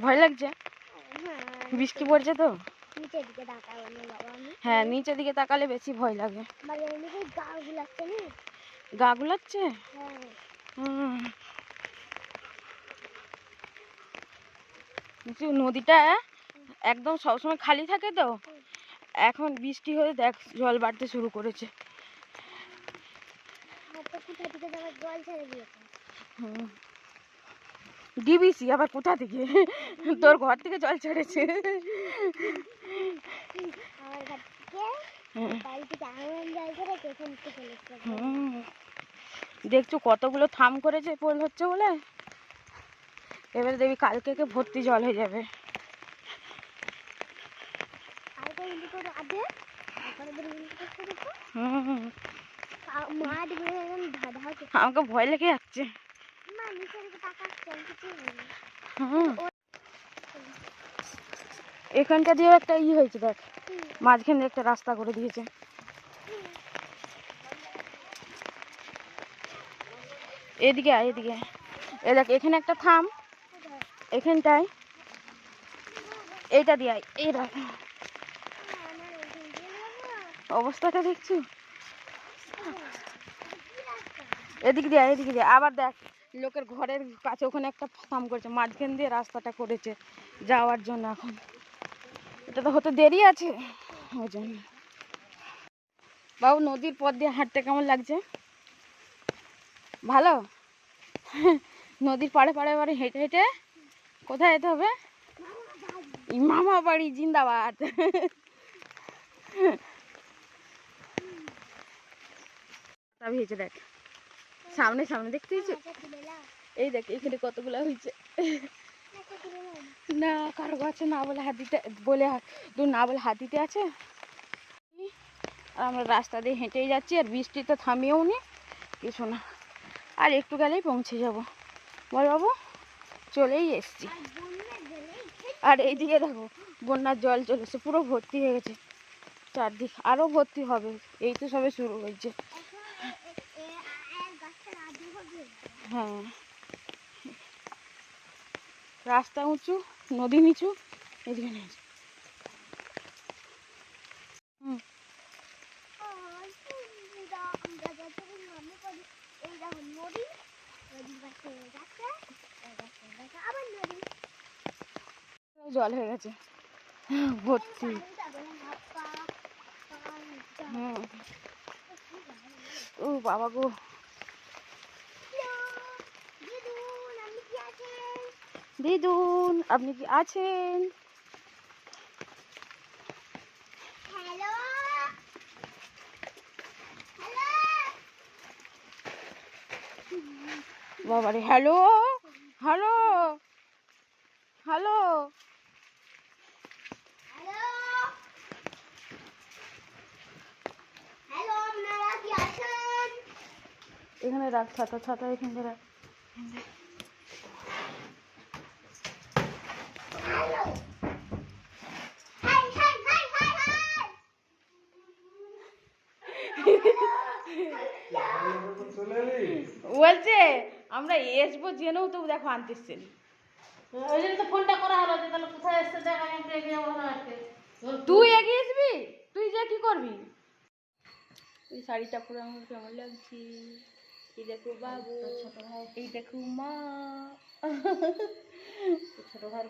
ভয় লাগছে, বৃষ্টি পড়ছে তো। হ্যাঁ, নিচের দিকে তাকালে বেশি ভয় লাগে। গা গুলাচ্ছে। নদীটা একদম সবসময় খালি থাকে তো, এখন বৃষ্টি হয়ে দেখ জল বাড়তে শুরু করেছে। ডিবিসি আবার কোথা থেকে? তোর ঘর থেকে জল ছেড়েছে। দেখছো কতগুলো থাম করেছে পোল হচ্ছে বলে। এবারে দেখবি কালকে ভর্তি জল হয়ে যাবে। আমাকে ভয় লেগে যাচ্ছে। এখানটা দিয়ে একটা হয়েছে দেখ, মাঝখানে একটা রাস্তা করে দিয়েছে। এদিকে এদিকে এ দেখ, এখানে একটা থাম, এখানটায় এইটা দিয়ে এই দেখ অবস্থাটা দেখছো। এদিকে দিয়ে আবার দেখ লোকের ঘরের কাছে ওখানে একটা থাম করেছে, মাঝখান দিয়ে রাস্তাটা করেছে যাওয়ার জন্য। এখন এটা তো হতে দেরি আছে ওই জন্য। বাবু নদীর পথ দিয়ে হাঁটতে কেমন লাগছে? ভালো। নদীর পাড়ে পাড়ে বাড়ি হেঁটে হেঁটে কোথায় যেতে হবে? মামা বাড়ি জিন্দাবাদ। হয়েছে দেখ, সামনে সামনে দেখতে হয়েছে। এই দেখ এখানে কতগুলো হয়েছে। না কারো গাছে না বলে হাত দিতে হাত দিতে আছে। আমরা রাস্তা দিয়ে হেঁটেই যাচ্ছি, আর বৃষ্টিতে থামিয়েও নি কিছু না, আর একটু গেলেই পৌঁছে যাব। বল বাবু, চলেই এসছি। আর এইদিকে দেখো বন্যার জল চলেছে, পুরো ভর্তি হয়ে গেছে চারদিক, আরো ভর্তি হবে, এই তো সবে শুরু হয়েছে। হ্যাঁ, রাস্তা উঁচু, নদী নিচু, এদিকে নিচু। জল হয়ে গেছে ভর্তি। ও বাবা গো, দিদুন আপনি কি আছেন? বাবারে, হ্যালো হ্যালো হ্যালো। এখানে রাখ ছাতা, ছাতা এখানে রাখ। বলছে আমরা এসবো জেনেও তো দেখো আনতেছেন। ওই জন্য তো ফোনটা করা হলো যে তাহলে কোথায় এসছে দেখা, আমি এগিয়ে যাবো না। তুই এগিয়ে আসবি, তুই যে কি করবি? এই শাড়িটা পরে আমার কেমন লাগছে? এই দেখো বাবু, এই দেখো মা, ছোট ভাই